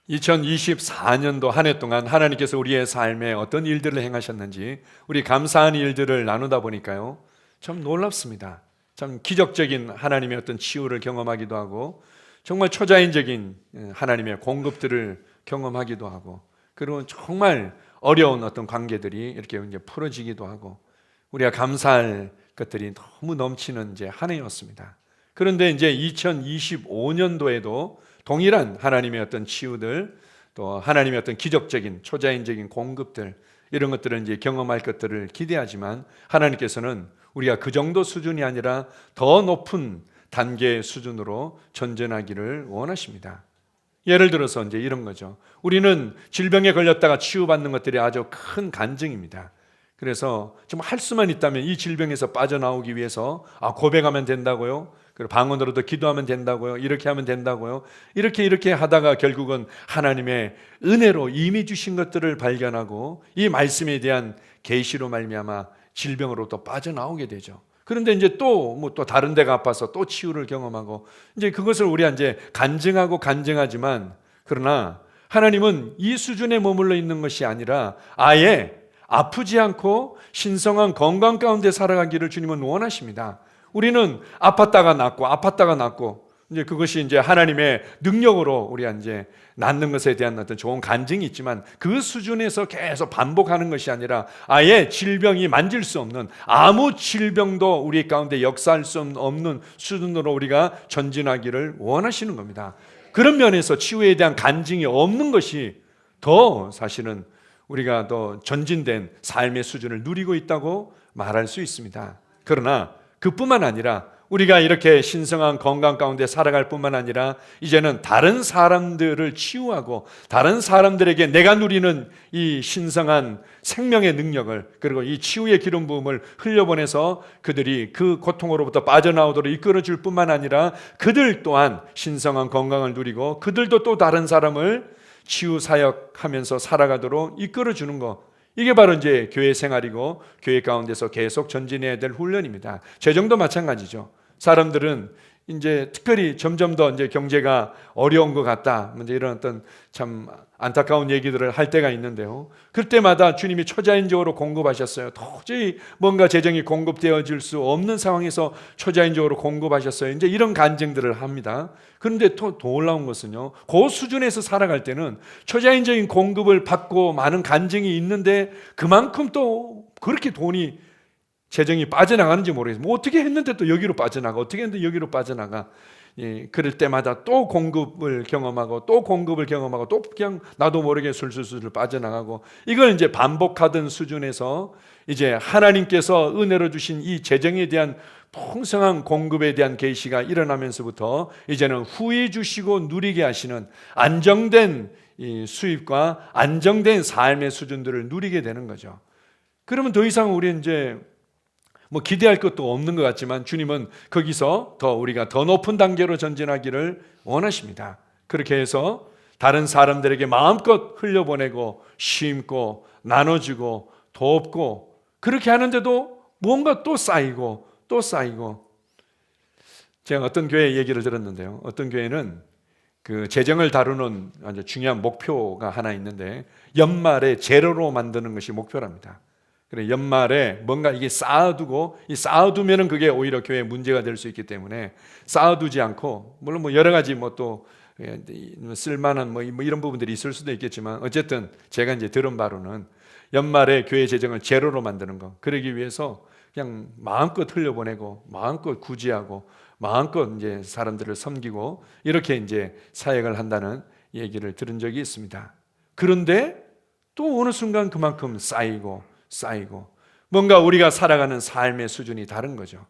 2024년도 한 해 동안 하나님께서 우리의 삶에 어떤 일들을 행하셨는지 우리 감사한 일들을 나누다 보니까요, 참 놀랍습니다. 참 기적적인 하나님의 어떤 치유를 경험하기도 하고, 정말 초자연적인 하나님의 공급들을 경험하기도 하고, 그리고 정말 어려운 어떤 관계들이 이렇게 이제 풀어지기도 하고, 우리가 감사할 것들이 너무 넘치는 이제 한 해였습니다. 그런데 이제 2025년도에도 동일한 하나님의 어떤 치유들, 또 하나님의 어떤 기적적인 초자연적인 공급들, 이런 것들을 이제 경험할 것들을 기대하지만, 하나님께서는 우리가 그 정도 수준이 아니라 더 높은 단계의 수준으로 전진하기를 원하십니다. 예를 들어서 이제 이런 거죠. 우리는 질병에 걸렸다가 치유받는 것들이 아주 큰 간증입니다. 그래서 좀 할 수만 있다면 이 질병에서 빠져나오기 위해서 고백하면 된다고요. 그리고 방언으로도 기도하면 된다고요. 이렇게 하면 된다고요. 이렇게 하다가 결국은 하나님의 은혜로 이미 주신 것들을 발견하고 이 말씀에 대한 계시로 말미암아 질병으로부터 빠져나오게 되죠. 그런데 이제 또 다른 데가 아파서 또 치유를 경험하고, 이제 그것을 우리가 이제 간증하지만, 그러나 하나님은 이 수준에 머물러 있는 것이 아니라 아예 아프지 않고 신성한 건강 가운데 살아가기를 주님은 원하십니다. 우리는 아팠다가 낫고 이제 그것이 이제 하나님의 능력으로 우리가 이제 낫는 것에 대한 어떤 좋은 간증이 있지만, 그 수준에서 계속 반복하는 것이 아니라 아예 질병이 만질 수 없는, 아무 질병도 우리 가운데 역사할 수 없는 수준으로 우리가 전진하기를 원하시는 겁니다. 그런 면에서 치유에 대한 간증이 없는 것이 더 사실은 우리가 더 전진된 삶의 수준을 누리고 있다고 말할 수 있습니다. 그러나 그뿐만 아니라 우리가 이렇게 신성한 건강 가운데 살아갈 뿐만 아니라 이제는 다른 사람들을 치유하고 다른 사람들에게 내가 누리는 이 신성한 생명의 능력을, 그리고 이 치유의 기름 부음을 흘려보내서 그들이 그 고통으로부터 빠져나오도록 이끌어줄 뿐만 아니라 그들 또한 신성한 건강을 누리고 그들도 또 다른 사람을 치유 사역하면서 살아가도록 이끌어주는 것, 이게 바로 이제 교회 생활이고 교회 가운데서 계속 전진해야 될 훈련입니다. 재정도 마찬가지죠. 사람들은 이제 특별히 점점 더 이제 경제가 어려운 것 같다, 이제 이런 어떤 참 안타까운 얘기들을 할 때가 있는데요. 그때마다 주님이 초자연적으로 공급하셨어요. 도저히 뭔가 재정이 공급되어질 수 없는 상황에서 초자연적으로 공급하셨어요. 이제 이런 간증들을 합니다. 그런데 더 놀라운 것은요, 그 수준에서 살아갈 때는 초자연적인 공급을 받고 많은 간증이 있는데 그만큼 또 그렇게 돈이 재정이 빠져나가는지 모르겠어요. 뭐 어떻게 했는데 또 여기로 빠져나가, 어떻게 했는데 여기로 빠져나가. 예, 그럴 때마다 또 공급을 경험하고 또 공급을 경험하고 또 그냥 나도 모르게 술술술 빠져나가고, 이걸 이제 반복하던 수준에서 이제 하나님께서 은혜로 주신 이 재정에 대한 풍성한 공급에 대한 계시가 일어나면서부터 이제는 후히 주시고 누리게 하시는 안정된 이 수입과 안정된 삶의 수준들을 누리게 되는 거죠. 그러면 더 이상 우리 이제 기대할 것도 없는 것 같지만 주님은 거기서 우리가 더 높은 단계로 전진하기를 원하십니다. 그렇게 해서 다른 사람들에게 마음껏 흘려보내고 심고 나눠주고 돕고, 그렇게 하는데도 뭔가 또 쌓이고 제가 어떤 교회 얘기를 들었는데요. 어떤 교회는 그 재정을 다루는 아주 중요한 목표가 하나 있는데 연말에 제로로 만드는 것이 목표랍니다. 그래, 연말에 뭔가 이게 쌓아두고, 이 쌓아두면은 그게 오히려 교회에 문제가 될 수 있기 때문에 쌓아두지 않고, 물론 여러 가지 또 쓸만한 이런 부분들이 있을 수도 있겠지만, 어쨌든 제가 이제 들은 바로는 연말에 교회 재정을 제로로 만드는 거, 그러기 위해서 그냥 마음껏 흘려보내고 마음껏 구제하고 마음껏 이제 사람들을 섬기고 이렇게 이제 사역을 한다는 얘기를 들은 적이 있습니다. 그런데 또 어느 순간 그만큼 쌓이고 뭔가 우리가 살아가는 삶의 수준이 다른 거죠.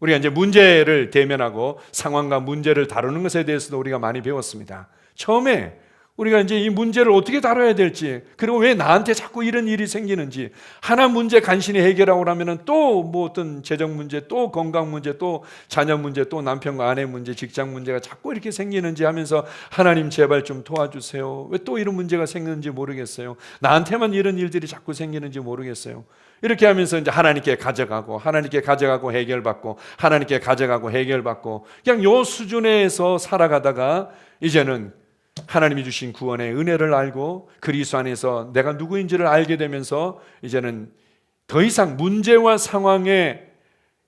우리가 이제 문제를 대면하고 상황과 문제를 다루는 것에 대해서도 우리가 많이 배웠습니다. 처음에 우리가 이제 이 문제를 어떻게 다뤄야 될지, 그리고 왜 나한테 자꾸 이런 일이 생기는지, 하나 문제 간신히 해결하고 나면은 또 어떤 재정 문제, 또 건강 문제, 또 자녀 문제, 또 남편과 아내 문제, 직장 문제가 자꾸 이렇게 생기는지 하면서 하나님 제발 좀 도와주세요. 왜 또 이런 문제가 생기는지 모르겠어요. 나한테만 이런 일들이 자꾸 생기는지 모르겠어요. 이렇게 하면서 이제 하나님께 가져가고 해결받고 하나님께 가져가고 해결받고, 그냥 요 수준에서 살아가다가 이제는 하나님이 주신 구원의 은혜를 알고 그리스도 안에서 내가 누구인지를 알게 되면서 이제는 더 이상 문제와 상황에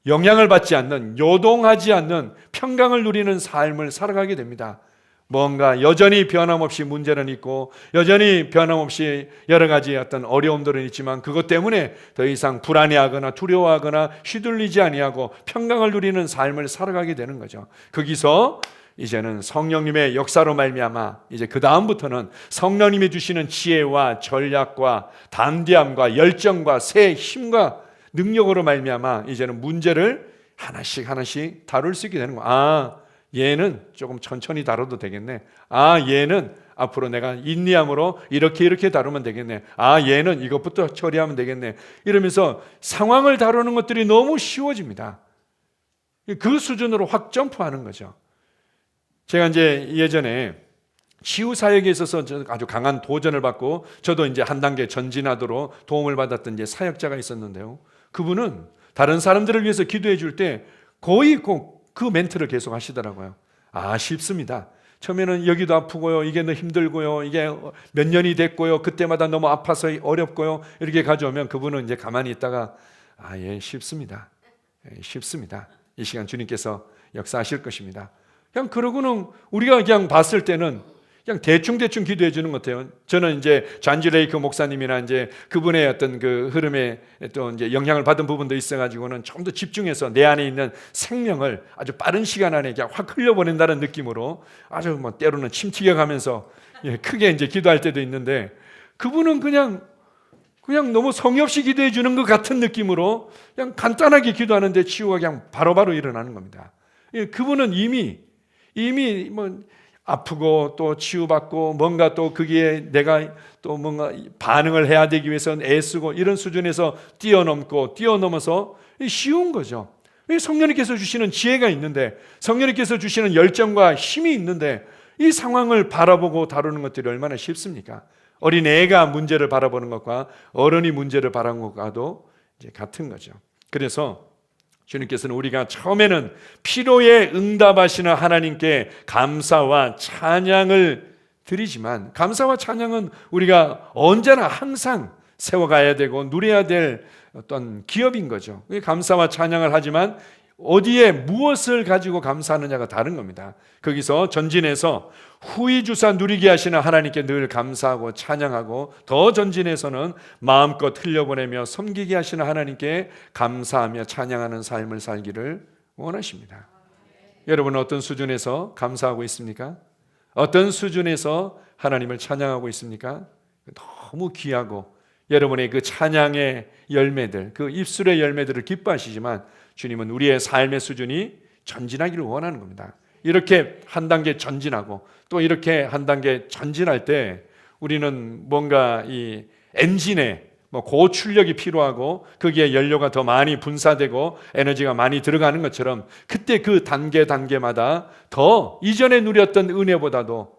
영향을 받지 않는, 요동하지 않는 평강을 누리는 삶을 살아가게 됩니다. 뭔가 여전히 변함없이 문제는 있고 여전히 변함없이 여러 가지 어떤 어려움들은 있지만 그것 때문에 더 이상 불안해하거나 두려워하거나 휘둘리지 아니하고 평강을 누리는 삶을 살아가게 되는 거죠. 거기서 이제는 성령님의 역사로 말미암아 이제 그 다음부터는 성령님이 주시는 지혜와 전략과 담대함과 열정과 새 힘과 능력으로 말미암아 이제는 문제를 하나씩 하나씩 다룰 수 있게 되는 거야. 얘는 조금 천천히 다뤄도 되겠네. 얘는 앞으로 내가 인내함으로 이렇게 다루면 되겠네. 얘는 이것부터 처리하면 되겠네. 이러면서 상황을 다루는 것들이 너무 쉬워집니다. 그 수준으로 확 점프하는 거죠. 제가 이제 예전에 치유 사역에 있어서 아주 강한 도전을 받고 저도 이제 한 단계 전진하도록 도움을 받았던 이제 사역자가 있었는데요. 그분은 다른 사람들을 위해서 기도해 줄 때 거의 그 멘트를 계속 하시더라고요. 쉽습니다. 처음에는 여기도 아프고요. 이게 너무 힘들고요. 이게 몇 년이 됐고요. 그때마다 너무 아파서 어렵고요. 이렇게 가져오면 그분은 이제 가만히 있다가 쉽습니다. 쉽습니다. 이 시간 주님께서 역사하실 것입니다. 그냥 그러고는 우리가 그냥 봤을 때는 그냥 대충 기도해 주는 것 같아요. 저는 이제 잔 레이크 목사님이나 이제 그분의 어떤 그 흐름에 또 이제 영향을 받은 부분도 있어가지고는 좀 더 집중해서 내 안에 있는 생명을 아주 빠른 시간 안에 그냥 확 흘려보낸다는 느낌으로 아주 뭐 때로는 침 튀겨가면서 크게 이제 기도할 때도 있는데 그분은 그냥 너무 성의 없이 기도해 주는 것 같은 느낌으로 그냥 간단하게 기도하는데 치유가 그냥 바로바로 일어나는 겁니다. 그분은 이미 뭐 아프고 또 치유받고 뭔가 또 거기에 내가 또 뭔가 반응을 해야 되기 위해서는 애쓰고 이런 수준에서 뛰어넘어서 쉬운 거죠. 성령님께서 주시는 지혜가 있는데 성령님께서 주시는 열정과 힘이 있는데 이 상황을 바라보고 다루는 것들이 얼마나 쉽습니까? 어린애가 문제를 바라보는 것과 어른이 문제를 바라보는 것과도 이제 같은 거죠. 그래서 주님께서는 우리가 처음에는 필요에 응답하시는 하나님께 감사와 찬양을 드리지만 감사와 찬양은 우리가 언제나 항상 세워가야 되고 누려야 될 어떤 기업인 거죠. 감사와 찬양을 하지만 어디에 무엇을 가지고 감사하느냐가 다른 겁니다. 거기서 전진해서 후히 주사 누리게 하시는 하나님께 늘 감사하고 찬양하고 더 전진해서는 마음껏 흘려보내며 섬기게 하시는 하나님께 감사하며 찬양하는 삶을 살기를 원하십니다. 여러분은 어떤 수준에서 감사하고 있습니까? 어떤 수준에서 하나님을 찬양하고 있습니까? 너무 귀하고 여러분의 그 찬양의 열매들, 그 입술의 열매들을 기뻐하시지만 주님은 우리의 삶의 수준이 전진하기를 원하는 겁니다. 이렇게 한 단계 전진하고 또 이렇게 한 단계 전진할 때 우리는 뭔가 이 엔진에 고출력이 필요하고 거기에 연료가 더 많이 분사되고 에너지가 많이 들어가는 것처럼 그때 그 단계마다 더 이전에 누렸던 은혜보다도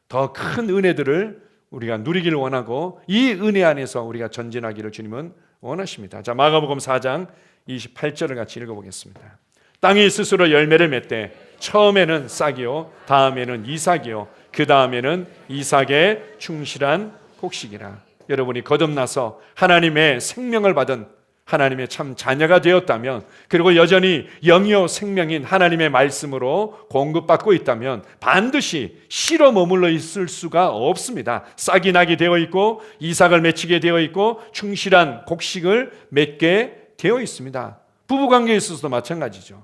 더 큰 은혜들을 우리가 누리기를 원하고 이 은혜 안에서 우리가 전진하기를 주님은 원하십니다. 자, 마가복음 4장 28절을 같이 읽어보겠습니다. 땅이 스스로 열매를 맺되 처음에는 싹이요 다음에는 이삭이요 그 다음에는 이삭의 충실한 곡식이라. 여러분이 거듭나서 하나님의 생명을 받은 하나님의 참 자녀가 되었다면 그리고 여전히 영이요 생명인 하나님의 말씀으로 공급받고 있다면 반드시 실어 머물러 있을 수가 없습니다. 싹이 나게 되어 있고 이삭을 맺히게 되어 있고 충실한 곡식을 맺게 되어 있습니다. 부부관계에 있어서도 마찬가지죠.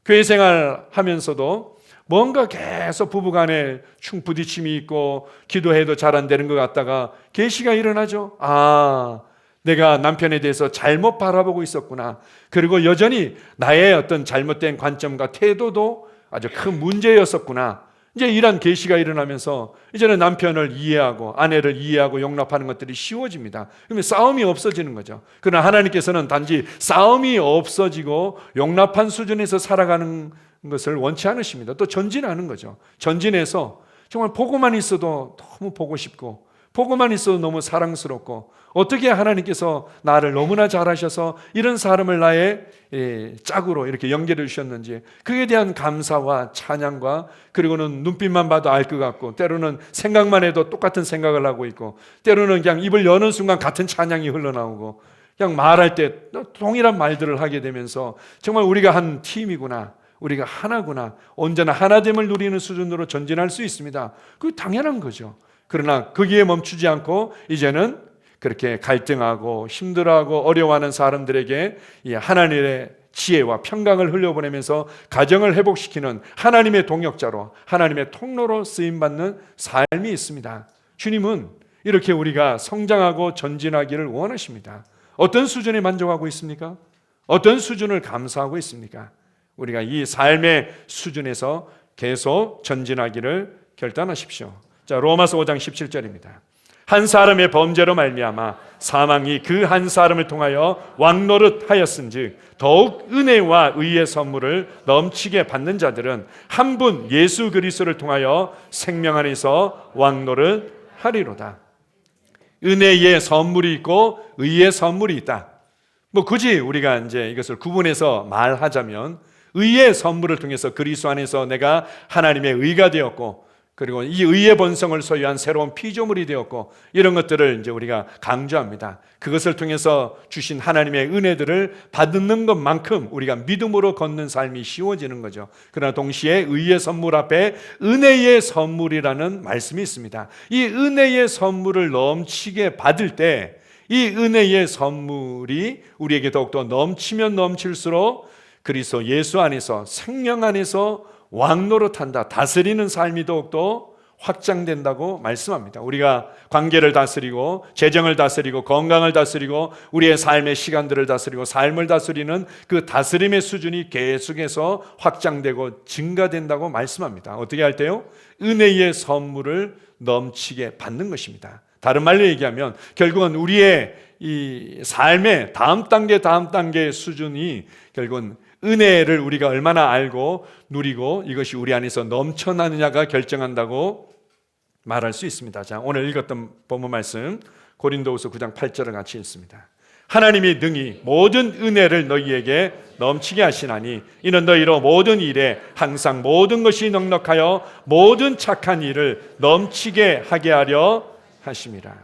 교회 생활하면서도 뭔가 계속 부부간에 부딪힘이 있고 기도해도 잘 안 되는 것 같다가 계시가 일어나죠. 내가 남편에 대해서 잘못 바라보고 있었구나. 그리고 여전히 나의 어떤 잘못된 관점과 태도도 아주 큰 문제였었구나. 이제 이런 계시가 일어나면서 이제는 남편을 이해하고 아내를 이해하고 용납하는 것들이 쉬워집니다. 그러면 싸움이 없어지는 거죠. 그러나 하나님께서는 단지 싸움이 없어지고 용납한 수준에서 살아가는 것을 원치 않으십니다. 또 전진하는 거죠. 전진해서 정말 보고만 있어도 너무 보고 싶고 보고만 있어도 너무 사랑스럽고 어떻게 하나님께서 나를 너무나 잘하셔서 이런 사람을 나의 짝으로 이렇게 연결해 주셨는지, 그에 대한 감사와 찬양과, 그리고는 눈빛만 봐도 알 것 같고, 때로는 생각만 해도 똑같은 생각을 하고 있고, 때로는 그냥 입을 여는 순간 같은 찬양이 흘러나오고, 그냥 말할 때 동일한 말들을 하게 되면서 정말 우리가 한 팀이구나, 우리가 하나구나, 언제나 하나됨을 누리는 수준으로 전진할 수 있습니다. 그게 당연한 거죠. 그러나 거기에 멈추지 않고 이제는 그렇게 갈등하고 힘들어하고 어려워하는 사람들에게 이 하나님의 지혜와 평강을 흘려보내면서 가정을 회복시키는 하나님의 동역자로, 하나님의 통로로 쓰임받는 삶이 있습니다. 주님은 이렇게 우리가 성장하고 전진하기를 원하십니다. 어떤 수준에 만족하고 있습니까? 어떤 수준을 감사하고 있습니까? 우리가 이 삶의 수준에서 계속 전진하기를 결단하십시오. 자, 로마서 5장 17절입니다. 한 사람의 범죄로 말미암아 사망이 그 한 사람을 통하여 왕노릇하였은즉 더욱 은혜와 의의 선물을 넘치게 받는 자들은 한 분 예수 그리스도를 통하여 생명 안에서 왕노릇하리로다. 은혜의 선물이 있고 의의 선물이 있다. 뭐 굳이 우리가 이제 이것을 구분해서 말하자면, 의의 선물을 통해서 그리스도 안에서 내가 하나님의 의가 되었고, 그리고 이 의의 본성을 소유한 새로운 피조물이 되었고, 이런 것들을 이제 우리가 강조합니다. 그것을 통해서 주신 하나님의 은혜들을 받는 것만큼 우리가 믿음으로 걷는 삶이 쉬워지는 거죠. 그러나 동시에 의의 선물 앞에 은혜의 선물이라는 말씀이 있습니다. 이 은혜의 선물을 넘치게 받을 때 이 은혜의 선물이 우리에게 더욱더 넘치면 넘칠수록 그리스도 예수 안에서, 생명 안에서 왕노릇한다, 다스리는 삶이 더욱더 확장된다고 말씀합니다. 우리가 관계를 다스리고 재정을 다스리고 건강을 다스리고 우리의 삶의 시간들을 다스리고 삶을 다스리는 그 다스림의 수준이 계속해서 확장되고 증가된다고 말씀합니다. 어떻게 할 때요? 은혜의 선물을 넘치게 받는 것입니다. 다른 말로 얘기하면 결국은 우리의 이 삶의 다음 단계 수준이 결국은 은혜를 우리가 얼마나 알고 누리고 이것이 우리 안에서 넘쳐나느냐가 결정한다고 말할 수 있습니다. 자, 오늘 읽었던 본문 말씀 고린도후서 9장 8절을 같이 읽습니다. 하나님이 능히 모든 은혜를 너희에게 넘치게 하시나니 이는 너희로 모든 일에 항상 모든 것이 넉넉하여 모든 착한 일을 넘치게 하게 하려 하심이라.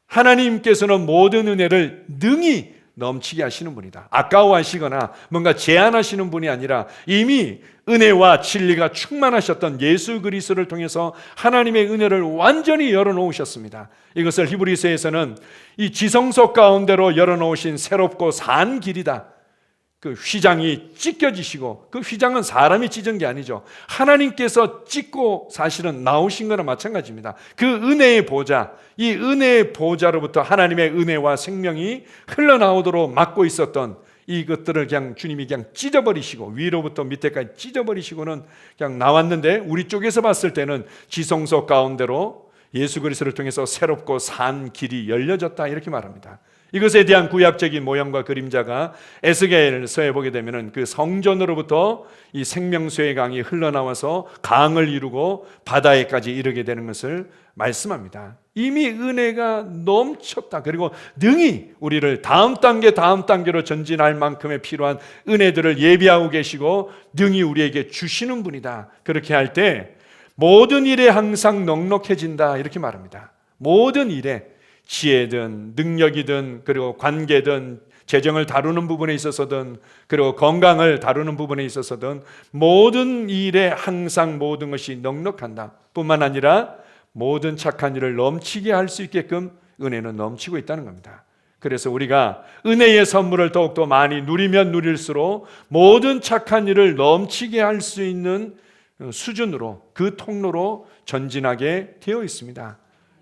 하나님께서는 모든 은혜를 능히 넘치게 하시는 분이다. 아까워하시거나 뭔가 제한하시는 분이 아니라 이미 은혜와 진리가 충만하셨던 예수 그리스도를 통해서 하나님의 은혜를 완전히 열어놓으셨습니다. 이것을 히브리서에서는 이 지성소 가운데로 열어놓으신 새롭고 산 길이다. 그 휘장이 찢겨지시고, 그 휘장은 사람이 찢은 게 아니죠. 하나님께서 찢고 사실은 나오신 거나 마찬가지입니다. 그 은혜의 보좌, 이 은혜의 보좌로부터 하나님의 은혜와 생명이 흘러나오도록 막고 있었던 이것들을 그냥 주님이 그냥 찢어버리시고, 위로부터 밑에까지 찢어버리시고는 그냥 나왔는데, 우리 쪽에서 봤을 때는 지성소 가운데로 예수 그리스도를 통해서 새롭고 산 길이 열려졌다, 이렇게 말합니다. 이것에 대한 구약적인 모형과 그림자가 에스겔서에 보게 되면 그 성전으로부터 이 생명수의 강이 흘러나와서 강을 이루고 바다에까지 이르게 되는 것을 말씀합니다. 이미 은혜가 넘쳤다. 그리고 능히 우리를 다음 단계로 전진할 만큼의 필요한 은혜들을 예비하고 계시고 능히 우리에게 주시는 분이다. 그렇게 할 때 모든 일에 항상 넉넉해진다, 이렇게 말합니다. 모든 일에 지혜든 능력이든 그리고 관계든 재정을 다루는 부분에 있어서든 그리고 건강을 다루는 부분에 있어서든 모든 일에 항상 모든 것이 넉넉한다 뿐만 아니라 모든 착한 일을 넘치게 할 수 있게끔 은혜는 넘치고 있다는 겁니다. 그래서 우리가 은혜의 선물을 더욱더 많이 누리면 누릴수록 모든 착한 일을 넘치게 할 수 있는 수준으로, 그 통로로 전진하게 되어 있습니다.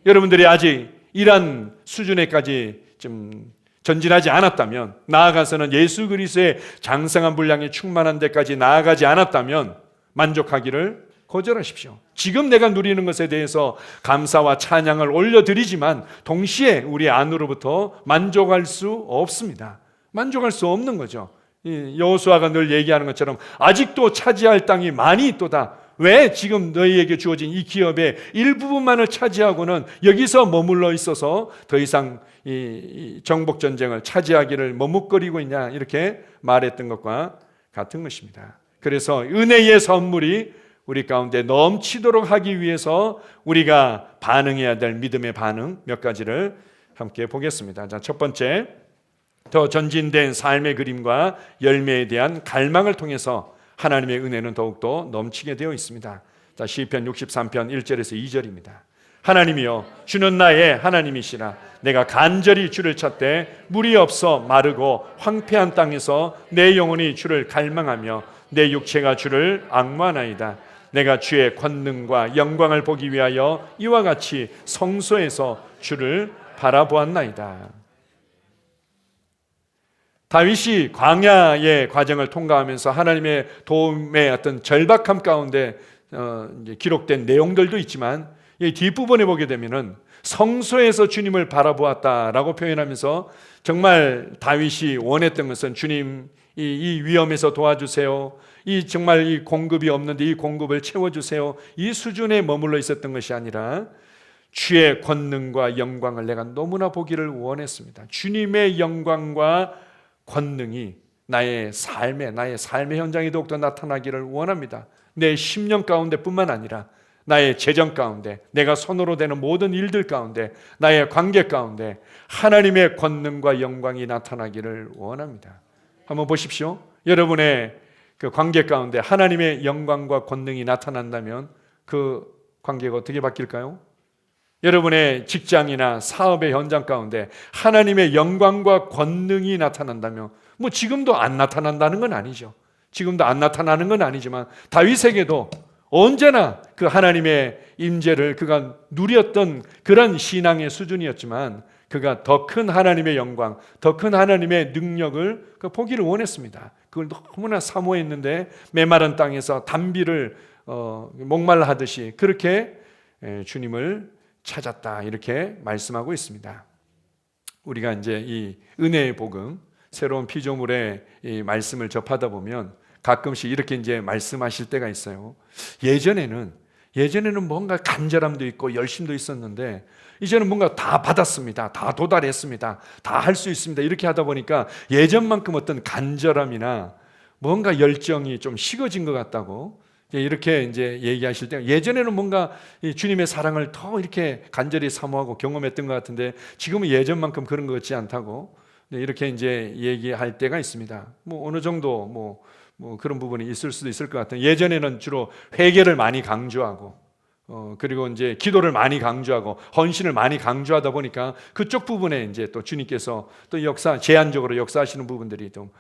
여러분들이 아직 이런 수준에까지 좀 전진하지 않았다면, 나아가서는 예수 그리스도의 장성한 분량이 충만한 데까지 나아가지 않았다면 만족하기를 거절하십시오. 지금 내가 누리는 것에 대해서 감사와 찬양을 올려드리지만 동시에 우리 안으로부터 만족할 수 없습니다. 만족할 수 없는 거죠. 여호수아가 늘 얘기하는 것처럼 아직도 차지할 땅이 많이 있도다. 왜 지금 너희에게 주어진 이 기업의 일부분만을 차지하고는 여기서 머물러 있어서 더 이상 이 정복 전쟁을 차지하기를 머뭇거리고 있냐, 이렇게 말했던 것과 같은 것입니다. 그래서 은혜의 선물이 우리 가운데 넘치도록 하기 위해서 우리가 반응해야 될 믿음의 반응 몇 가지를 함께 보겠습니다. 자, 첫 번째, 더 전진된 삶의 그림과 열매에 대한 갈망을 통해서 하나님의 은혜는 더욱더 넘치게 되어 있습니다. 자, 시편 63편 1절에서 2절입니다. 하나님이여, 주는 나의 하나님이시라. 내가 간절히 주를 찾되 물이 없어 마르고 황폐한 땅에서 내 영혼이 주를 갈망하며 내 육체가 주를 앙모하나이다. 내가 주의 권능과 영광을 보기 위하여 이와 같이 성소에서 주를 바라보았나이다. 다윗이 광야의 과정을 통과하면서 하나님의 도움의 어떤 절박함 가운데 기록된 내용들도 있지만, 이 뒷부분에 보게 되면은 성소에서 주님을 바라보았다라고 표현하면서 정말 다윗이 원했던 것은 주님, 이 위험에서 도와주세요. 이 정말 이 공급이 없는데 이 공급을 채워주세요. 이 수준에 머물러 있었던 것이 아니라 주의 권능과 영광을 내가 너무나 보기를 원했습니다. 주님의 영광과 권능이 나의 삶의 현장에 더욱더 나타나기를 원합니다. 내 심령 가운데 뿐만 아니라 나의 재정 가운데, 내가 손으로 되는 모든 일들 가운데, 나의 관계 가운데 하나님의 권능과 영광이 나타나기를 원합니다. 한번 보십시오. 여러분의 그 관계 가운데 하나님의 영광과 권능이 나타난다면 그 관계가 어떻게 바뀔까요? 여러분의 직장이나 사업의 현장 가운데 하나님의 영광과 권능이 나타난다면, 뭐 지금도 안 나타난다는 건 아니죠. 지금도 안 나타나는 건 아니지만 다윗에게도 언제나 그 하나님의 임재를 그가 누렸던 그런 신앙의 수준이었지만, 그가 더 큰 하나님의 영광, 더 큰 하나님의 능력을 보기를 원했습니다. 그걸 너무나 사모했는데 메마른 땅에서 단비를 목말라 하듯이 그렇게 주님을 찾았다, 이렇게 말씀하고 있습니다. 우리가 이제 이 은혜의 복음, 새로운 피조물의 이 말씀을 접하다 보면 가끔씩 이렇게 이제 말씀하실 때가 있어요. 예전에는 뭔가 간절함도 있고 열심도 있었는데 이제는 뭔가 다 받았습니다. 다 도달했습니다. 다 할 수 있습니다. 이렇게 하다 보니까 예전만큼 어떤 간절함이나 뭔가 열정이 좀 식어진 것 같다고 이렇게 이제 얘기하실 때, 예전에는 뭔가 주님의 사랑을 더 이렇게 간절히 사모하고 경험했던 것 같은데 지금은 예전만큼 그런 것 같지 않다고 이렇게 이제 얘기할 때가 있습니다. 뭐 어느 정도 뭐 그런 부분이 있을 수도 있을 것 같아요. 예전에는 주로 회개를 많이 강조하고 그리고 이제 기도를 많이 강조하고 헌신을 많이 강조하다 보니까 그쪽 부분에 이제 또 주님께서 또 제한적으로 역사하시는 부분들이 좀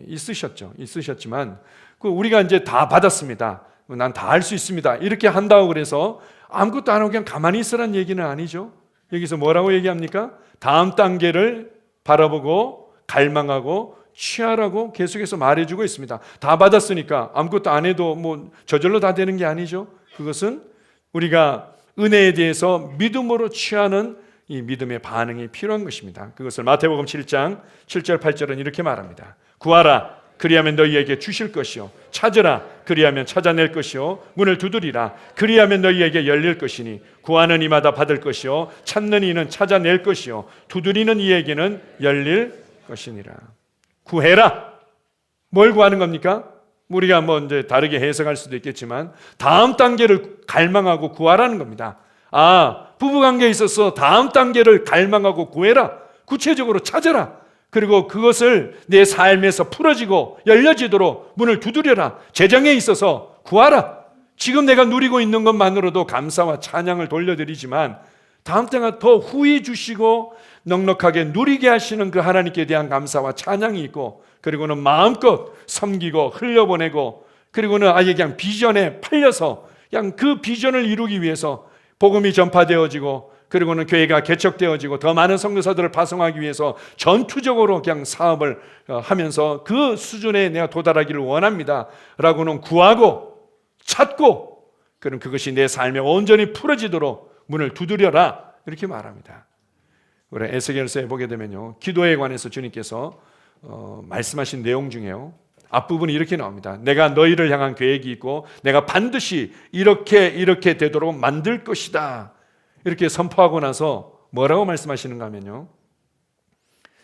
있으셨지만, 그 우리가 이제 다 받았습니다. 난 다 할 수 있습니다. 이렇게 한다고 그래서 아무것도 안 하고 그냥 가만히 있으라는 얘기는 아니죠. 여기서 뭐라고 얘기합니까? 다음 단계를 바라보고 갈망하고 취하라고 계속해서 말해주고 있습니다. 다 받았으니까 아무것도 안 해도 뭐 저절로 다 되는 게 아니죠. 그것은 우리가 은혜에 대해서 믿음으로 취하는 이 믿음의 반응이 필요한 것입니다. 그것을 마태복음 7장 7절 8절은 이렇게 말합니다. 구하라, 그리하면 너희에게 주실 것이요, 찾으라, 그리하면 찾아낼 것이요, 문을 두드리라, 그리하면 너희에게 열릴 것이니 구하는 이마다 받을 것이요, 찾는 이는 찾아낼 것이요, 두드리는 이에게는 열릴 것이니라. 구해라. 뭘 구하는 겁니까? 우리가 뭐 이제 다르게 해석할 수도 있겠지만 다음 단계를 갈망하고 구하라는 겁니다. 부부관계에 있어서 다음 단계를 갈망하고 구해라. 구체적으로 찾아라. 그리고 그것을 내 삶에서 풀어지고 열려지도록 문을 두드려라. 재정에 있어서 구하라. 지금 내가 누리고 있는 것만으로도 감사와 찬양을 돌려드리지만 다음 때가 더 후히 주시고 넉넉하게 누리게 하시는 그 하나님께 대한 감사와 찬양이 있고, 그리고는 마음껏 섬기고 흘려보내고, 그리고는 아예 그냥 비전에 팔려서 그냥 그 비전을 이루기 위해서 복음이 전파되어지고, 그리고는 교회가 개척되어지고 더 많은 선교사들을 파송하기 위해서 전투적으로 그냥 사업을 하면서 그 수준에 내가 도달하기를 원합니다 라고는 구하고 찾고, 그럼 그것이 내 삶에 온전히 풀어지도록 문을 두드려라, 이렇게 말합니다. 우리 에스겔서에 보게 되면요, 기도에 관해서 주님께서 말씀하신 내용 중에요, 앞부분이 이렇게 나옵니다. 내가 너희를 향한 계획이 있고 내가 반드시 이렇게 되도록 만들 것이다. 이렇게 선포하고 나서 뭐라고 말씀하시는가 하면요,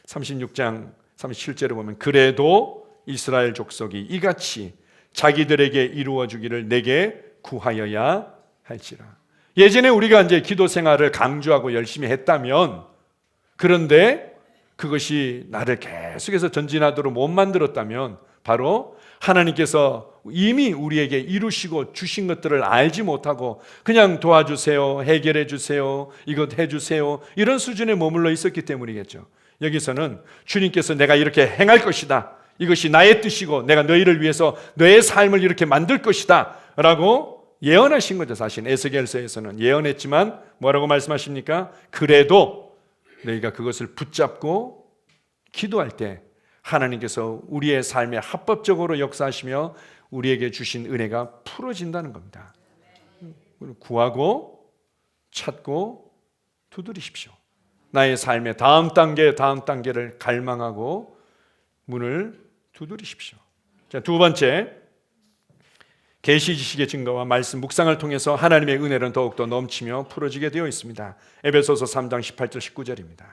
36장 37절에 보면 그래도 이스라엘 족속이 이같이 자기들에게 이루어 주기를 내게 구하여야 할지라. 예전에 우리가 이제 기도 생활을 강조하고 열심히 했다면, 그런데 그것이 나를 계속해서 전진하도록 못 만들었다면 바로 하나님께서 이미 우리에게 이루시고 주신 것들을 알지 못하고 그냥 도와주세요, 해결해 주세요, 이것 해주세요 이런 수준에 머물러 있었기 때문이겠죠. 여기서는 주님께서 내가 이렇게 행할 것이다, 이것이 나의 뜻이고 내가 너희를 위해서 너의 삶을 이렇게 만들 것이다 라고 예언하신 거죠. 사실 에스겔서에서는 예언했지만 뭐라고 말씀하십니까? 그래도 너희가 그것을 붙잡고 기도할 때 하나님께서 우리의 삶에 합법적으로 역사하시며 우리에게 주신 은혜가 풀어진다는 겁니다. 구하고 찾고 두드리십시오. 나의 삶의 다음 단계를 갈망하고 문을 두드리십시오. 자, 두 번째, 계시 지식의 증거와 말씀 묵상을 통해서 하나님의 은혜는 더욱더 넘치며 풀어지게 되어 있습니다. 에베소서 3장 18절 19절입니다.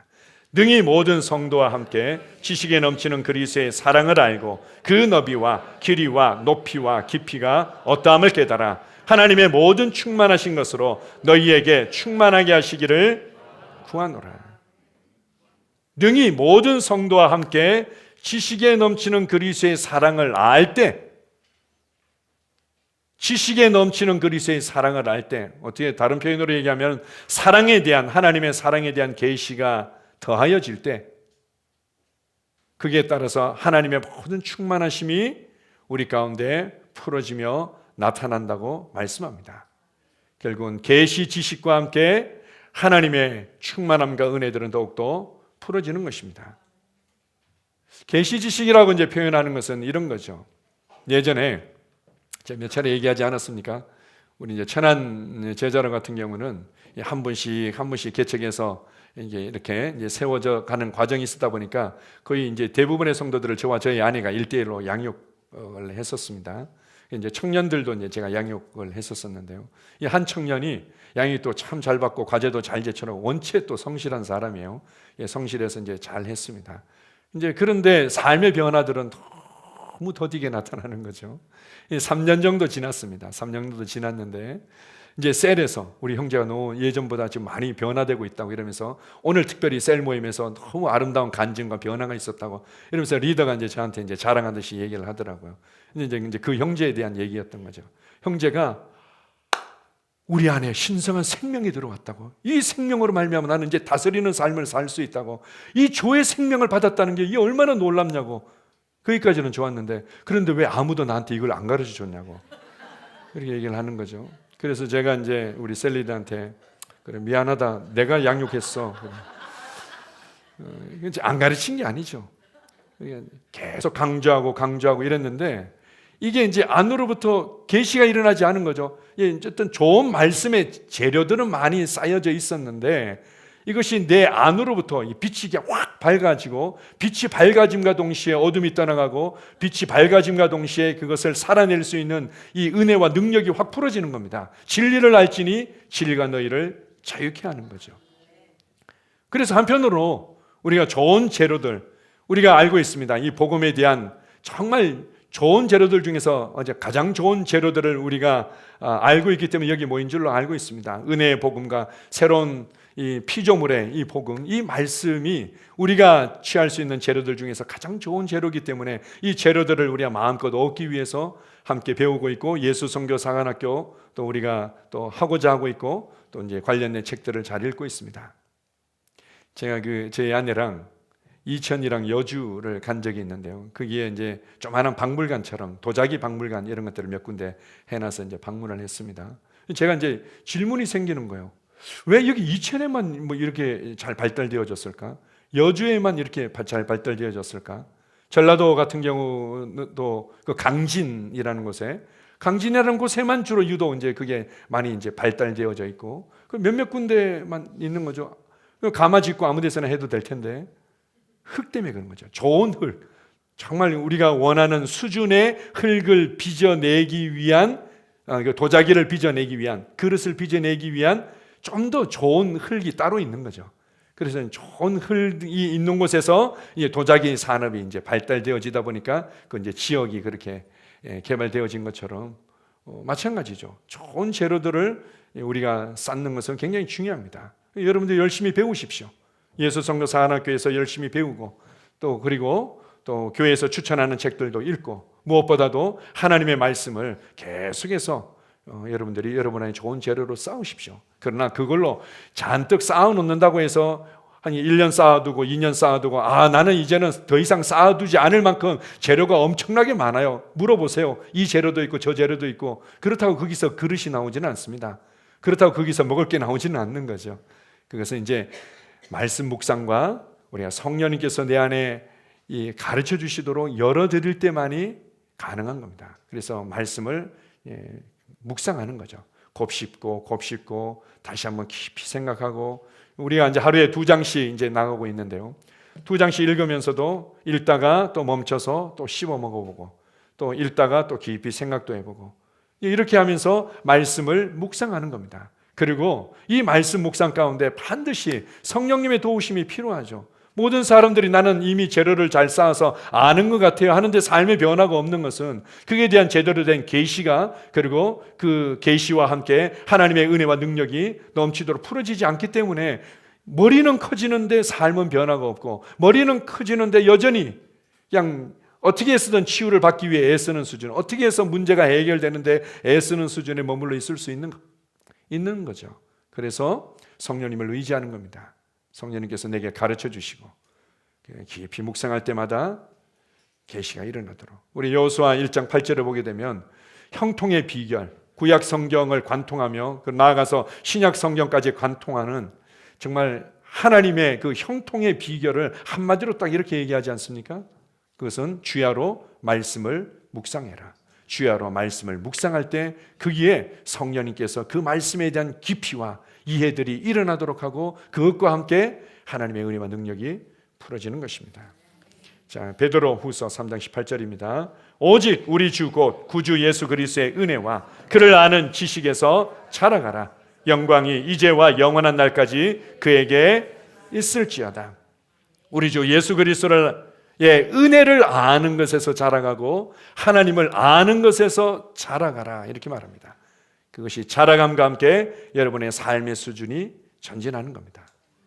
능히 모든 성도와 함께 지식에 넘치는 그리스도의 사랑을 알고 그 너비와 길이와 높이와 깊이가 어떠함을 깨달아 하나님의 모든 충만하신 것으로 너희에게 충만하게 하시기를 구하노라. 능히 모든 성도와 함께 지식에 넘치는 그리스도의 사랑을 알 때, 지식에 넘치는 그리스도의 사랑을 알 때, 어떻게 다른 표현으로 얘기하면 사랑에 대한, 하나님의 사랑에 대한 계시가 더하여질 때, 그에 따라서 하나님의 모든 충만하심이 우리 가운데 풀어지며 나타난다고 말씀합니다. 결국은 계시 지식과 함께 하나님의 충만함과 은혜들은 더욱더 풀어지는 것입니다. 계시 지식이라고 이제 표현하는 것은 이런 거죠. 예전에 제가 몇 차례 얘기하지 않았습니까? 우리 이제 천안 제자로 같은 경우는 한 분씩 개척해서 이제 이렇게 이제 세워져 가는 과정이 있었다 보니까 거의 이제 대부분의 성도들을 저와 저희 아내가 1대1로 양육을 했었습니다. 이제 청년들도 이제 제가 양육을 했었었는데요. 이 한 청년이 양육도 참 잘 받고 과제도 잘 제출하고 원체 또 성실한 사람이에요. 성실해서 이제 잘 했습니다. 이제 그런데 삶의 변화들은 너무 더디게 나타나는 거죠. 3년 정도 지났습니다. 3년 정도 지났는데 이제 셀에서 우리 형제가 너무 예전보다 지금 많이 변화되고 있다고 이러면서 오늘 특별히 셀 모임에서 너무 아름다운 간증과 변화가 있었다고 이러면서 리더가 이제 저한테 이제 자랑하듯이 얘기를 하더라고요. 이제 그 형제에 대한 얘기였던 거죠. 형제가 우리 안에 신성한 생명이 들어왔다고, 이 생명으로 말미암아 나는 이제 다스리는 삶을 살 수 있다고, 이 조의 생명을 받았다는 게 이게 얼마나 놀랍냐고. 거기까지는 좋았는데 그런데 왜 아무도 나한테 이걸 안 가르쳐 줬냐고 이렇게 얘기를 하는 거죠. 그래서 제가 이제 우리 셀리드한테 그래 미안하다, 내가 양육했어. 이제 안 가르친 게 아니죠. 계속 강조하고 이랬는데 이게 이제 안으로부터 계시가 일어나지 않은 거죠. 어쨌든 좋은 말씀의 재료들은 많이 쌓여져 있었는데 이것이 내 안으로부터 빛이 확 밝아지고, 빛이 밝아짐과 동시에 어둠이 떠나가고, 빛이 밝아짐과 동시에 그것을 살아낼 수 있는 이 은혜와 능력이 확 풀어지는 겁니다. 진리를 알지니 진리가 너희를 자유케 하는 거죠. 그래서 한편으로 우리가 좋은 재료들, 우리가 알고 있습니다. 이 복음에 대한 정말 좋은 재료들 중에서 가장 좋은 재료들을 우리가 알고 있기 때문에 여기 모인 줄로 알고 있습니다. 은혜의 복음과 새로운 이 피조물의 이 복음, 이 말씀이 우리가 취할 수 있는 재료들 중에서 가장 좋은 재료이기 때문에 이 재료들을 우리가 마음껏 얻기 위해서 함께 배우고 있고, 예수 선교 사관학교 또 우리가 또 하고자 하고 있고, 또 이제 관련된 책들을 잘 읽고 있습니다. 제가 제 아내랑 이천이랑 여주를 간 적이 있는데요. 거기에 이제 조만한 박물관처럼 도자기 박물관 이런 것들을 몇 군데 해놔서 이제 방문을 했습니다. 제가 이제 질문이 생기는 거예요. 왜 여기 이천에만 뭐 이렇게 잘 발달되어졌을까? 여주에만 이렇게 잘 발달되어졌을까? 전라도 같은 경우도 그 강진이라는 곳에만 주로 유독 이제 그게 많이 이제 발달되어져 있고, 그 몇몇 군데만 있는 거죠. 가마 짓고 아무 데서나 해도 될 텐데 흙 때문에 그런 거죠. 좋은 흙, 정말 우리가 원하는 수준의 흙을 빚어내기 위한 도자기를 빚어내기 위한 그릇을 빚어내기 위한 좀 더 좋은 흙이 따로 있는 거죠. 그래서 좋은 흙이 있는 곳에서 도자기 산업이 이제 발달되어지다 보니까 그 이제 지역이 그렇게 개발되어진 것처럼 마찬가지죠. 좋은 재료들을 우리가 쌓는 것은 굉장히 중요합니다. 여러분들 열심히 배우십시오. 예수성도 사관학교에서 열심히 배우고 그리고 또 교회에서 추천하는 책들도 읽고 무엇보다도 하나님의 말씀을 계속해서 여러분들이 여러분 안에 좋은 재료로 쌓으십시오. 그러나 그걸로 잔뜩 쌓아놓는다고 해서 한 1년 쌓아두고 2년 쌓아두고 나는 이제는 더 이상 쌓아두지 않을 만큼 재료가 엄청나게 많아요. 물어보세요. 이 재료도 있고 저 재료도 있고. 그렇다고 거기서 그릇이 나오지는 않습니다. 그렇다고 거기서 먹을 게 나오지는 않는 거죠. 그것은 이제 말씀 묵상과 우리가 성령님께서 내 안에 가르쳐 주시도록 열어드릴 때만이 가능한 겁니다. 그래서 말씀을 묵상하는 거죠. 곱씹고 다시 한번 깊이 생각하고 우리가 이제 하루에 2장씩 이제 나가고 있는데요. 2장씩 읽으면서도 읽다가 또 멈춰서 또 씹어 먹어보고 또 읽다가 또 깊이 생각도 해보고 이렇게 하면서 말씀을 묵상하는 겁니다. 그리고 이 말씀 묵상 가운데 반드시 성령님의 도우심이 필요하죠. 모든 사람들이 나는 이미 재료를 잘 쌓아서 아는 것 같아요 하는데 삶의 변화가 없는 것은 그에 대한 제대로 된 계시가 그리고 그 계시와 함께 하나님의 은혜와 능력이 넘치도록 풀어지지 않기 때문에 머리는 커지는데 삶은 변화가 없고 머리는 커지는데 여전히 그냥 어떻게 해서든 치유를 받기 위해 애쓰는 수준, 어떻게 해서 문제가 해결되는데 애쓰는 수준에 머물러 있을 수 있는 거죠. 그래서 성령님을 의지하는 겁니다. 성령님께서 내게 가르쳐 주시고 깊이 묵상할 때마다 계시가 일어나도록. 우리 여호수아 1장 8절을 보게 되면 형통의 비결, 구약 성경을 관통하며 나아가서 신약 성경까지 관통하는 정말 하나님의 그 형통의 비결을 한마디로 딱 이렇게 얘기하지 않습니까? 그것은 주야로 말씀을 묵상해라. 주야로 말씀을 묵상할 때 거기에 성령님께서 그 말씀에 대한 깊이와 이해들이 일어나도록 하고 그것과 함께 하나님의 은혜와 능력이 풀어지는 것입니다. 자, 베드로 후서 3장 18절입니다. 오직 우리 주 곧 구주 예수 그리스도의 은혜와 그를 아는 지식에서 자라가라. 영광이 이제와 영원한 날까지 그에게 있을지어다. 우리 주 예수 그리스도의 은혜를 아는 것에서 자라가고 하나님을 아는 것에서 자라가라 이렇게 말합니다. 그것이 자라감과 함께 여러분의 삶의 수준이 전진하는 겁니다.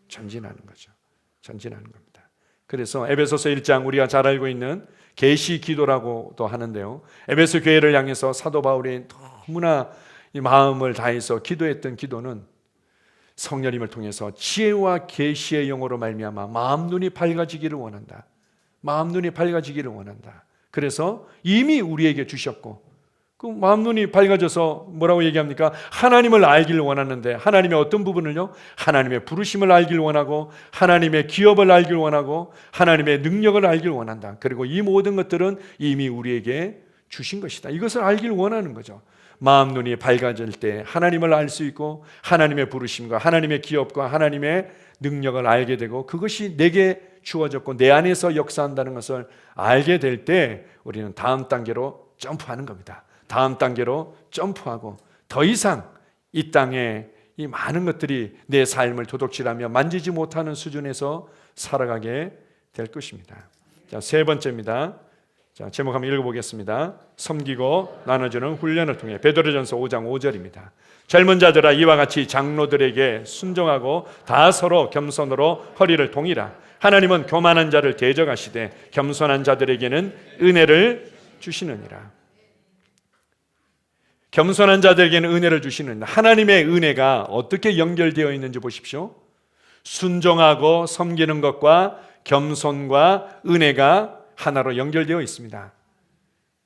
전진하는 거죠. 전진하는 겁니다. 그래서 에베소서 1장 우리가 잘 알고 있는 계시 기도라고도 하는데요. 에베소 교회를 향해서 사도 바울이 너무나 이 마음을 다해서 기도했던 기도는 성령님을 통해서 지혜와 계시의 영으로 말미암아 마음 눈이 밝아지기를 원한다. 마음 눈이 밝아지기를 원한다. 그래서 이미 우리에게 주셨고 그 마음 눈이 밝아져서 뭐라고 얘기합니까? 하나님을 알기를 원하는데 하나님의 어떤 부분을요? 하나님의 부르심을 알기를 원하고 하나님의 기업을 알기를 원하고 하나님의 능력을 알기를 원한다. 그리고 이 모든 것들은 이미 우리에게 주신 것이다. 이것을 알기를 원하는 거죠. 마음 눈이 밝아질 때 하나님을 알 수 있고 하나님의 부르심과 하나님의 기업과 하나님의 능력을 알게 되고 그것이 내게 주어졌고 내 안에서 역사한다는 것을 알게 될 때 우리는 다음 단계로 점프하는 겁니다. 다음 단계로 점프하고 더 이상 이 땅에 이 많은 것들이 내 삶을 도둑질하며 만지지 못하는 수준에서 살아가게 될 것입니다. 자, 세 번째입니다. 자, 제목 한번 읽어보겠습니다. 섬기고 나눠주는 훈련을 통해 베드로전서 5장 5절입니다. 젊은 자들아 이와 같이 장로들에게 순종하고 다 서로 겸손으로 허리를 동이라. 하나님은 교만한 자를 대적하시되 겸손한 자들에게는 은혜를 주시느니라. 겸손한 자들에게는 은혜를 주시는 하나님의 은혜가 어떻게 연결되어 있는지 보십시오. 순종하고 섬기는 것과 겸손과 은혜가 하나로 연결되어 있습니다.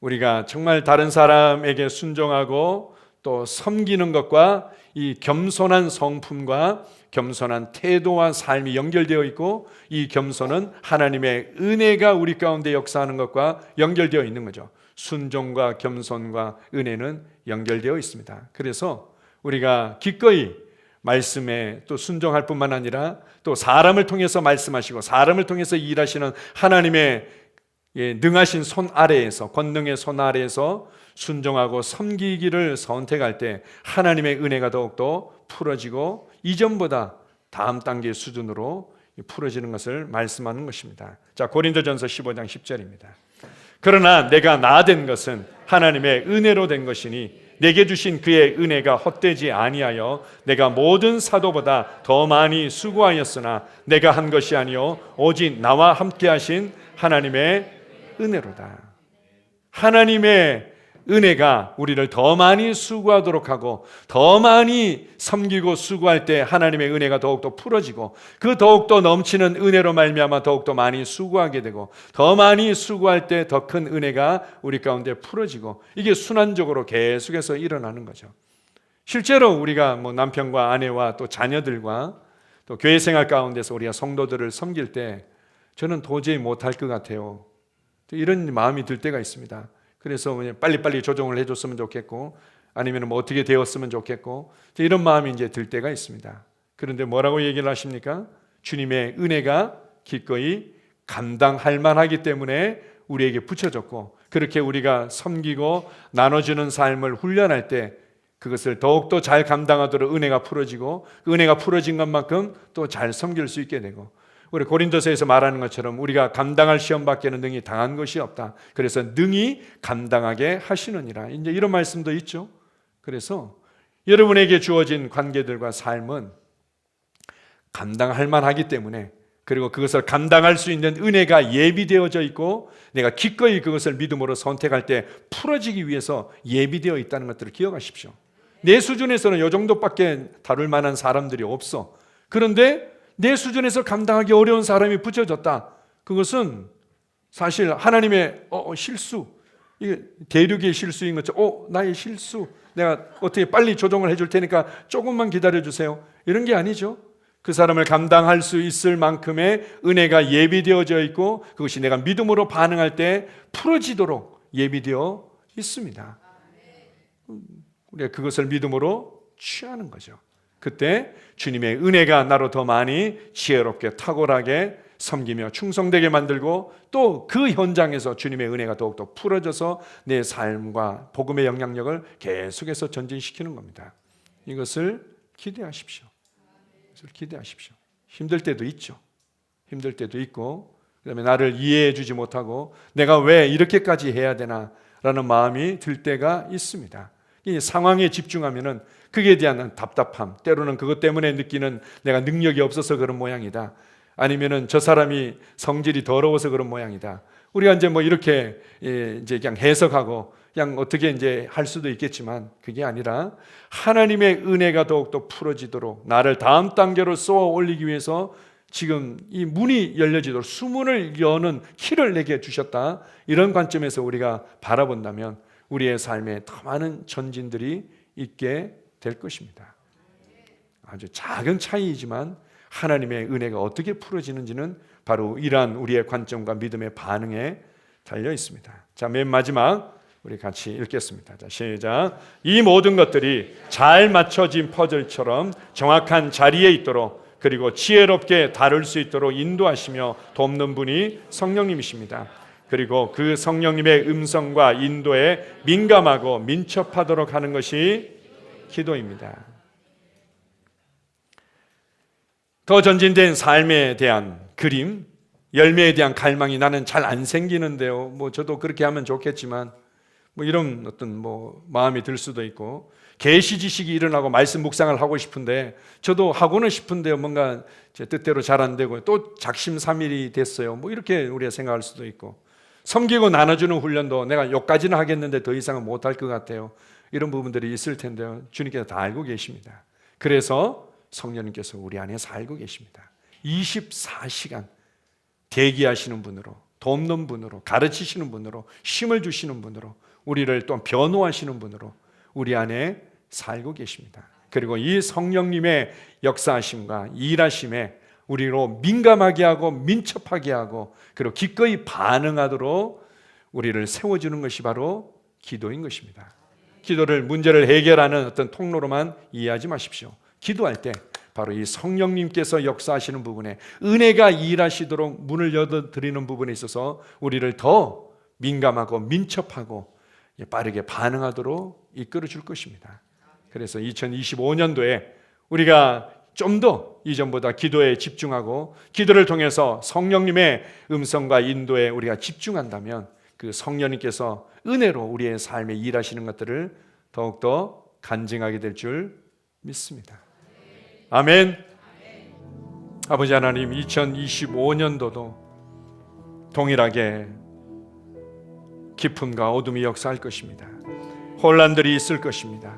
우리가 정말 다른 사람에게 순종하고 또 섬기는 것과 이 겸손한 성품과 겸손한 태도와 삶이 연결되어 있고 이 겸손은 하나님의 은혜가 우리 가운데 역사하는 것과 연결되어 있는 거죠. 순종과 겸손과 은혜는 연결되어 있습니다. 그래서 우리가 기꺼이 말씀에 또 순종할 뿐만 아니라 또 사람을 통해서 말씀하시고 사람을 통해서 일하시는 하나님의 능하신 손 아래에서, 권능의 손 아래에서 순종하고 섬기기를 선택할 때 하나님의 은혜가 더욱더 풀어지고 이전보다 다음 단계 수준으로 풀어지는 것을 말씀하는 것입니다. 자, 고린도전서 15장 10절입니다. 그러나 내가 나된 것은 하나님의 은혜로 된 것이니 내게 주신 그의 은혜가 헛되지 아니하여 내가 모든 사도보다 더 많이 수고하였으나 내가 한 것이 아니요 오직 나와 함께 하신 하나님의 은혜로다. 하나님의 은혜가 우리를 더 많이 수고하도록 하고 더 많이 섬기고 수고할 때 하나님의 은혜가 더욱더 풀어지고 그 더욱더 넘치는 은혜로 말미암아 더욱더 많이 수고하게 되고 더 많이 수고할 때 더 큰 은혜가 우리 가운데 풀어지고 이게 순환적으로 계속해서 일어나는 거죠. 실제로 우리가 남편과 아내와 또 자녀들과 또 교회 생활 가운데서 우리가 성도들을 섬길 때 저는 도저히 못할 것 같아요. 이런 마음이 들 때가 있습니다. 그래서 빨리빨리 조정을 해줬으면 좋겠고 아니면 어떻게 되었으면 좋겠고 이런 마음이 이제 들 때가 있습니다. 그런데 뭐라고 얘기를 하십니까? 주님의 은혜가 기꺼이 감당할 만하기 때문에 우리에게 붙여졌고 그렇게 우리가 섬기고 나눠주는 삶을 훈련할 때 그것을 더욱더 잘 감당하도록 은혜가 풀어지고 그 은혜가 풀어진 것만큼 또 잘 섬길 수 있게 되고 우리 고린도서에서 말하는 것처럼 우리가 감당할 시험 밖에는 능히 당한 것이 없다. 그래서 능히 감당하게 하시느니라. 이제 이런 말씀도 있죠. 그래서 여러분에게 주어진 관계들과 삶은 감당할 만하기 때문에 그리고 그것을 감당할 수 있는 은혜가 예비되어져 있고 내가 기꺼이 그것을 믿음으로 선택할 때 풀어지기 위해서 예비되어 있다는 것들을 기억하십시오. 내 수준에서는 이 정도밖에 다룰 만한 사람들이 없어. 그런데 내 수준에서 감당하기 어려운 사람이 붙여졌다. 그것은 사실 하나님의 실수, 이게 대륙의 실수인 것처럼 나의 실수, 내가 어떻게 빨리 조정을 해줄 테니까 조금만 기다려주세요. 이런 게 아니죠. 그 사람을 감당할 수 있을 만큼의 은혜가 예비되어져 있고 그것이 내가 믿음으로 반응할 때 풀어지도록 예비되어 있습니다. 우리가 그것을 믿음으로 취하는 거죠. 그때 주님의 은혜가 나로 더 많이 지혜롭게 탁월하게 섬기며 충성되게 만들고 또 그 현장에서 주님의 은혜가 더욱더 풀어져서 내 삶과 복음의 영향력을 계속해서 전진시키는 겁니다. 이것을 기대하십시오. 이것을 기대하십시오. 힘들 때도 있죠. 힘들 때도 있고 그다음에 나를 이해해 주지 못하고 내가 왜 이렇게까지 해야 되나 라는 마음이 들 때가 있습니다. 이 상황에 집중하면은 그에 대한 답답함, 때로는 그것 때문에 느끼는 내가 능력이 없어서 그런 모양이다. 아니면은 저 사람이 성질이 더러워서 그런 모양이다. 우리가 이제 이렇게 이제 그냥 해석하고 그냥 어떻게 이제 할 수도 있겠지만 그게 아니라 하나님의 은혜가 더욱더 풀어지도록 나를 다음 단계로 쏘아 올리기 위해서 지금 이 문이 열려지도록 수문을 여는 키를 내게 주셨다. 이런 관점에서 우리가 바라본다면 우리의 삶에 더 많은 전진들이 있게 될 것입니다. 아주 작은 차이이지만 하나님의 은혜가 어떻게 풀어지는지는 바로 이러한 우리의 관점과 믿음의 반응에 달려 있습니다. 자, 맨 마지막 우리 같이 읽겠습니다. 자, 시작. 이 모든 것들이 잘 맞춰진 퍼즐처럼 정확한 자리에 있도록 그리고 지혜롭게 다룰 수 있도록 인도하시며 돕는 분이 성령님이십니다. 그리고 그 성령님의 음성과 인도에 민감하고 민첩하도록 하는 것이 기도입니다. 더 전진된 삶에 대한 그림, 열매에 대한 갈망이 나는 잘 안 생기는데요. 저도 그렇게 하면 좋겠지만 이런 어떤 마음이 들 수도 있고 계시 지식이 일어나고 말씀 묵상을 하고 싶은데 저도 하고는 싶은데요. 뭔가 제 뜻대로 잘 안 되고 또 작심삼일이 됐어요. 이렇게 우리가 생각할 수도 있고 섬기고 나눠주는 훈련도 내가 여기까지는 하겠는데 더 이상은 못할 것 같아요. 이런 부분들이 있을 텐데요. 주님께서 다 알고 계십니다. 그래서 성령님께서 우리 안에 살고 계십니다. 24시간 대기하시는 분으로, 돕는 분으로, 가르치시는 분으로, 힘을 주시는 분으로, 우리를 또 변호하시는 분으로 우리 안에 살고 계십니다. 그리고 이 성령님의 역사하심과 일하심에 우리로 민감하게 하고 민첩하게 하고 그리고 기꺼이 반응하도록 우리를 세워주는 것이 바로 기도인 것입니다. 기도를 문제를 해결하는 어떤 통로로만 이해하지 마십시오. 기도할 때 바로 이 성령님께서 역사하시는 부분에, 은혜가 일하시도록 문을 열어드리는 부분에 있어서 우리를 더 민감하고 민첩하고 빠르게 반응하도록 이끌어 줄 것입니다. 그래서 2025년도에 우리가 좀 더 이전보다 기도에 집중하고 기도를 통해서 성령님의 음성과 인도에 우리가 집중한다면 그 성령님께서 은혜로 우리의 삶에 일하시는 것들을 더욱더 간증하게 될 줄 믿습니다. 아멘. 아버지 하나님, 2025년도도 동일하게 기쁨과 어둠이 역사할 것입니다. 혼란들이 있을 것입니다.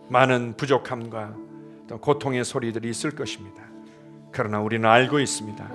많은 부족함과 또 고통의 소리들이 있을 것입니다. 그러나 우리는 알고 있습니다.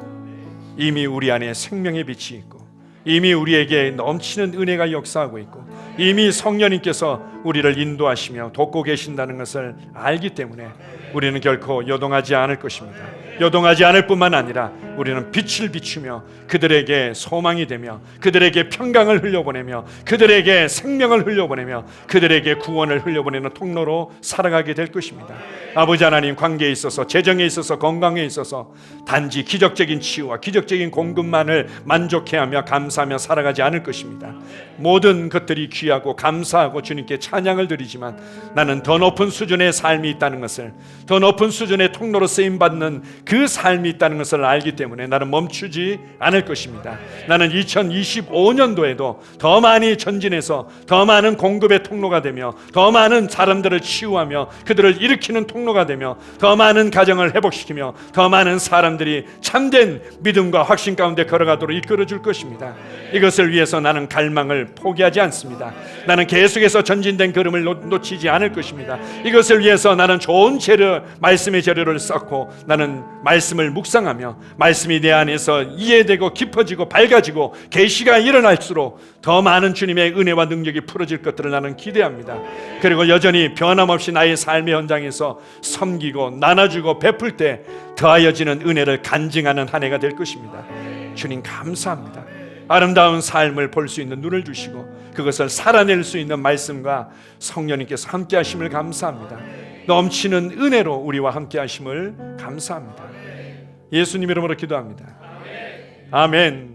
이미 우리 안에 생명의 빛이 있고, 이미 우리에게 넘치는 은혜가 역사하고 있고, 이미 성령님께서 우리를 인도하시며 돕고 계신다는 것을 알기 때문에 우리는 결코 요동하지 않을 것입니다. 요동하지 않을 뿐만 아니라 우리는 빛을 비추며 그들에게 소망이 되며 그들에게 평강을 흘려보내며 그들에게 생명을 흘려보내며 그들에게 구원을 흘려보내는 통로로 살아가게 될 것입니다. 아버지 하나님, 관계에 있어서, 재정에 있어서, 건강에 있어서 단지 기적적인 치유와 기적적인 공급만을 만족해하며 감사하며 살아가지 않을 것입니다. 모든 것들이 귀하고 감사하고 주님께 찬양을 드리지만 나는 더 높은 수준의 삶이 있다는 것을, 더 높은 수준의 통로로 쓰임받는 그 삶이 있다는 것을 알기 때문에 나는 멈추지 않을 것입니다. 나는 2025년도에도 더 많이 전진해서 더 많은 공급의 통로가 되며 더 많은 사람들을 치유하며 그들을 일으키는 통로가 되며 더 많은 가정을 회복시키며 더 많은 사람들이 참된 믿음과 확신 가운데 걸어가도록 이끌어줄 것입니다. 이것을 위해서 나는 갈망을 포기하지 않습니다. 나는 계속해서 전진된 걸음을 놓치지 않을 것입니다. 이것을 위해서 나는 좋은 재료, 말씀의 재료를 쌓고 나는 말씀을 묵상하며 말씀이 내 안에서 이해되고 깊어지고 밝아지고 계시가 일어날수록 더 많은 주님의 은혜와 능력이 풀어질 것들을 나는 기대합니다. 그리고 여전히 변함없이 나의 삶의 현장에서 섬기고 나눠주고 베풀 때 더하여지는 은혜를 간증하는 한 해가 될 것입니다. 주님 감사합니다. 아름다운 삶을 볼 수 있는 눈을 주시고 그것을 살아낼 수 있는 말씀과 성령님께서 함께 하심을 감사합니다. 넘치는 은혜로 우리와 함께 하심을 감사합니다. 예수님 이름으로 기도합니다. 아멘.